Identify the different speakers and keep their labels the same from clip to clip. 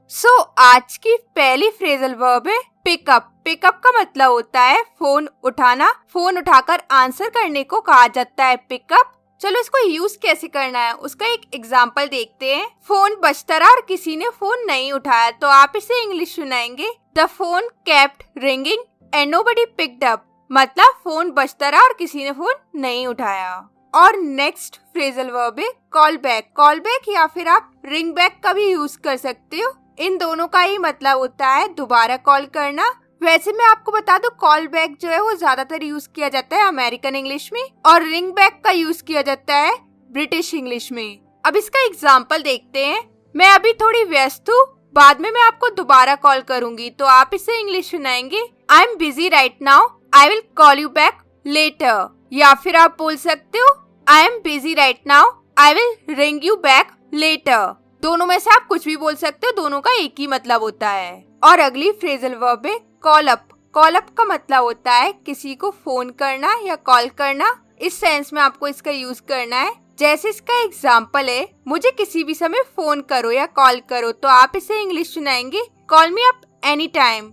Speaker 1: आज की पहली फ्रेजल वर्ब है पिकअप। पिकअप का मतलब होता है फोन उठाना। फोन उठाकर आंसर करने को कहा जाता है पिकअप। चलो इसको यूज कैसे करना है उसका एक एग्जांपल देखते हैं। फोन बजता रहा और किसी ने फोन नहीं उठाया तो आप इसे इंग्लिश सुनाएंगे, the phone kept ringing and nobody picked up. मतलब फोन बजता रहा और किसी ने फोन नहीं उठाया। और नेक्स्ट फ्रेजल वर्ब है कॉल बैक। कॉल बैक या फिर आप रिंग बैक का भी यूज कर सकते हो। इन दोनों का ही मतलब होता है दोबारा कॉल करना। वैसे मैं आपको बता दूं कॉल बैक जो है वो ज्यादातर यूज किया जाता है अमेरिकन इंग्लिश में और रिंग बैक का यूज किया जाता है ब्रिटिश इंग्लिश में। अब इसका एग्जाम्पल देखते हैं। मैं अभी थोड़ी व्यस्त हूँ, बाद में मैं आपको दोबारा कॉल करूंगी तो आप इसे इंग्लिश सुनाएंगे, I am busy right now, I will call you back later. या फिर आप बोल सकते हो I am busy right now, I will ring you back later. दोनों में से आप कुछ भी बोल सकते हो, दोनों का एक ही मतलब होता है। और अगली फ्रेजल वर्ब है कॉल अप। कॉल अप का मतलब होता है किसी को फोन करना या कॉल करना। इस सेंस में आपको इसका यूज करना है। जैसे इसका एग्जाम्पल है, मुझे किसी भी समय फोन करो या कॉल करो तो आप इसे इंग्लिश सुनाएंगे, call me up any time,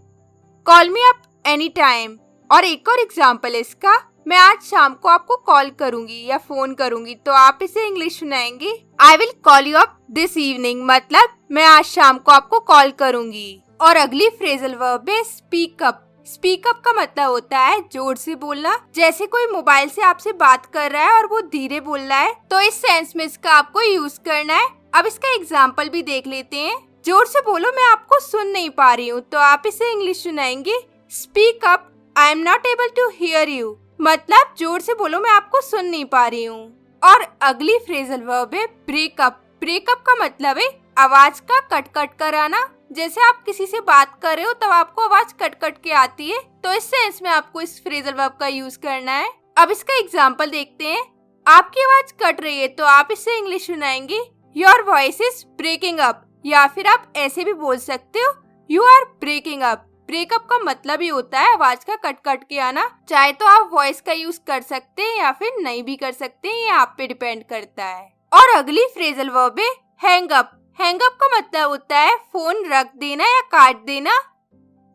Speaker 1: call me up any time. और एक और एग्जाम्पल है इसका, मैं आज शाम को आपको कॉल करूंगी या फोन करूंगी तो आप इसे इंग्लिश सुनाएंगे, I will call you up this evening. मतलब मैं आज शाम को आपको कॉल करूंगी। और अगली फ्रेजल वर्ब है स्पीक अप। स्पीक अप का मतलब होता है जोर से बोलना। जैसे कोई मोबाइल से आपसे बात कर रहा है और वो धीरे बोल रहा है तो इस सेंस में इसका आपको यूज करना है। अब इसका एग्जाम्पल भी देख लेते हैं। जोर से बोलो, मैं आपको सुन नहीं पा रही हूँ तो आप इसे इंग्लिश सुनाएंगे, speak up, I am not able to hear you. मतलब जोर से बोलो, मैं आपको सुन नहीं पा रही हूँ। और अगली फ्रेजल वर्ब है ब्रेकअप। ब्रेकअप का मतलब है आवाज का कट कट कर आना। जैसे आप किसी से बात कर रहे हो तब आपको आवाज कट कट के आती है तो इस सेंस में आपको इस फ्रेजल वर्ब का यूज करना है। अब इसका एग्जाम्पल देखते हैं। आपकी आवाज कट रही है तो आप इसे इंग्लिश सुनाएंगे, your voice is breaking up. या फिर आप ऐसे भी बोल सकते हो, you are breaking up. Breakup का मतलब ही होता है आवाज का कट कट के आना। चाहे तो आप वॉइस का यूज कर सकते हैं या फिर नहीं भी कर सकते हैं, ये आप पे डिपेंड करता है। और अगली फ्रेजल वर्ब है हैंग अप। हैंग अप का मतलब होता है फोन रख देना या काट देना।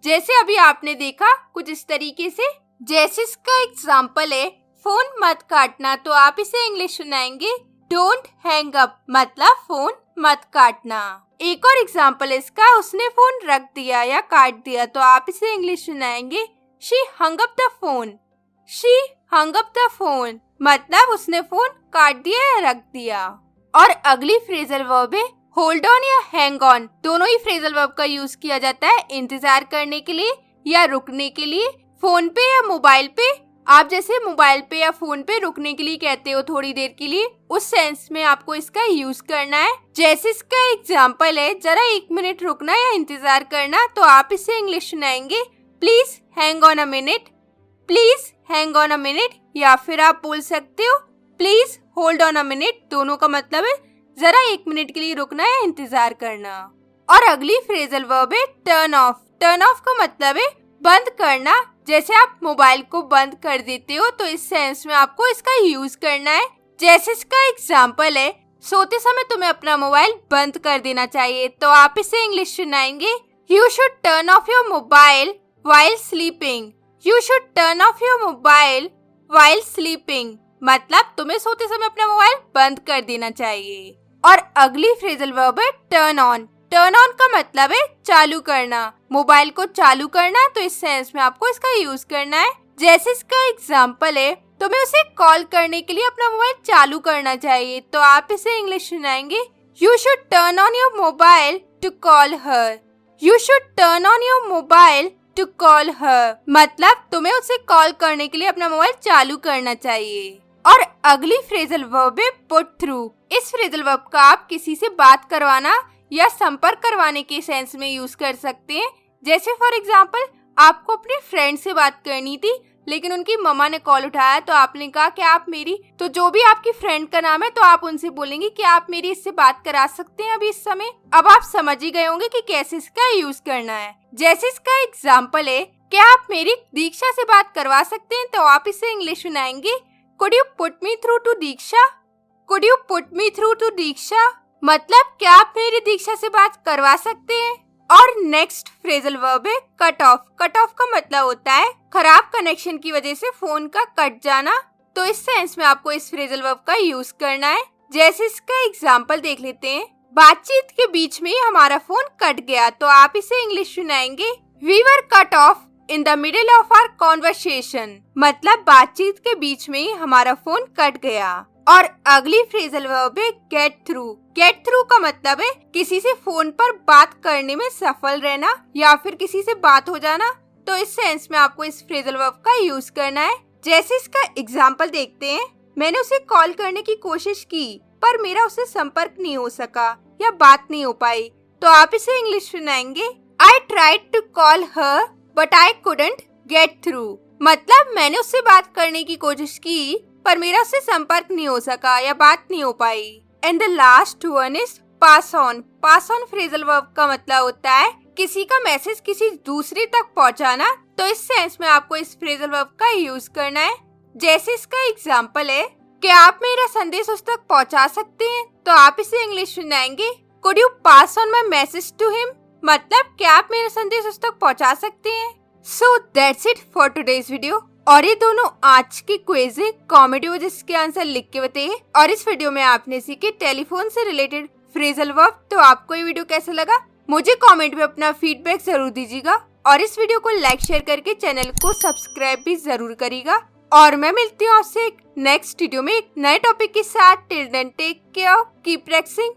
Speaker 1: जैसे अभी आपने देखा कुछ इस तरीके से। जैसे इसका एग्जाम्पल है फोन मत काटना तो आप इसे इंग्लिश सुनाएंगे, डोंट हैंग अप। मतलब फोन मत काटना। एक और एग्जाम्पल इसका, उसने फोन रख दिया या काट दिया तो आप इसे इंग्लिश सुनाएंगे, she hung up the phone, she hung up the phone. मतलब उसने फोन काट दिया या रख दिया। और अगली फ्रेजल वर्ब है होल्ड ऑन या हैंग ऑन। दोनों ही फ्रेजल वर्ब का यूज किया जाता है इंतजार करने के लिए या रुकने के लिए। फोन पे या मोबाइल पे आप जैसे मोबाइल पे या फोन पे रुकने के लिए कहते हो थोड़ी देर के लिए, उस सेंस में आपको इसका यूज करना है। जैसे इसका एग्जाम्पल है जरा 1 मिनट रुकना या इंतजार करना तो आप इसे इंग्लिश सुनाएंगे, please hang on a minute, please hang on a minute. या फिर आप बोल सकते हो please hold on a minute. दोनों का मतलब है जरा 1 मिनट के लिए रुकना या इंतजार करना। और अगली फ्रेजल वर्ब है टर्न ऑफ। टर्न ऑफ का मतलब है बंद करना। जैसे आप मोबाइल को बंद कर देते हो तो इस सेंस में आपको इसका यूज करना है। जैसे इसका एग्जाम्पल है सोते समय तुम्हें अपना मोबाइल बंद कर देना चाहिए तो आप इसे इंग्लिश सुनाएंगे, you should turn off your mobile while sleeping, you should turn off your mobile while sleeping. मतलब तुम्हें सोते समय अपना मोबाइल बंद कर देना चाहिए। और अगली फ्रेजल वर्ब है टर्न ऑन। टर्न ऑन का मतलब है चालू करना, मोबाइल को चालू करना तो इस सेंस में आपको इसका यूज करना है। जैसे इसका एग्जाम्पल है तुम्हें उसे कॉल करने के लिए अपना मोबाइल चालू करना चाहिए तो आप इसे इंग्लिश सुनाएंगे, you should turn on your mobile to call her, you should turn on your mobile to call her. मतलब तुम्हें उसे कॉल करने के लिए अपना मोबाइल चालू करना चाहिए। और अगली फ्रेजल वर्ब है पुट थ्रू। इस फ्रेजल वर्ब का आप किसी से बात करवाना या संपर्क करवाने के सेंस में यूज कर सकते हैं। जैसे फॉर एग्जाम्पल आपको अपने फ्रेंड से बात करनी थी लेकिन उनकी मम्मा ने कॉल उठाया तो आपने कहा कि आप मेरी, तो जो भी आपकी फ्रेंड का नाम है तो आप उनसे बोलेंगे कि आप मेरी इससे बात करा सकते हैं अभी इस समय। अब आप समझ ही गए होंगे कि कैसे इसका यूज करना है। जैसे इसका एग्जाम्पल है क्या आप मेरी दीक्षा से बात करवा सकते हैं तो आप इसे इंग्लिश सुनाएंगे, could you put me through to Diksha, could you put me through to Diksha. मतलब क्या आप मेरी दीक्षा से बात करवा सकते हैं। और नेक्स्ट फ्रेजल वर्ब है कट ऑफ। कट ऑफ का मतलब होता है खराब कनेक्शन की वजह से फोन का कट जाना। तो इस सेंस में आपको इस फ्रेजल वर्ब का यूज करना है। जैसे इसका एग्जांपल देख लेते हैं। बातचीत के बीच में ही हमारा फोन कट गया, तो आप इसे इंग्लिश सुनाएंगे we were cut off in the middle of our conversation. मतलब बातचीत के बीच में ही हमारा फोन कट गया। और अगली फ्रेजल वर्ब है गेट थ्रू। गेट थ्रू का मतलब है किसी से फोन पर बात करने में सफल रहना या फिर किसी से बात हो जाना। तो इस सेंस में आपको इस फ्रेजल वर्ब का यूज करना है। जैसे इसका एग्जांपल देखते हैं। मैंने उसे कॉल करने की कोशिश की पर मेरा उससे संपर्क नहीं हो सका या बात नहीं हो पाई। तो आप इसे इंग्लिश सुनाएंगे I tried to call her but I couldn't get through. मतलब मैंने उससे बात करने की कोशिश की पर मेरा उससे संपर्क नहीं हो सका या बात नहीं हो पाई। And the last one is pass on. Pass on phrasal verb का मतलब होता है किसी का मैसेज किसी दूसरे तक पहुंचाना। तो इस सेंस में आपको इस फ्रेजल वर्ब का यूज करना है। जैसे इसका एग्जांपल है कि आप मेरा संदेश उस तक पहुंचा सकते हैं। तो आप इसे इंग्लिश सुनाएंगे could you pass on my message to him. मतलब क्या आप मेरा संदेश उस तक पहुंचा सकते हैं। So that's it for today's video. और ये दोनों आज की क्विज है, कॉमेडी हो जिसके आंसर लिख के बताइए। और इस वीडियो में आपने सीखे टेलीफोन से रिलेटेड फ्रेजल वर्ब। तो आपको ये वीडियो कैसा लगा मुझे कमेंट में अपना फीडबैक जरूर दीजिएगा। और इस वीडियो को लाइक शेयर करके चैनल को सब्सक्राइब भी जरूर करिएगा। और मैं मिलती हूँ आपसे एक नेक्स्ट वीडियो में एक नए टॉपिक के साथ। Till then take care, keep practising.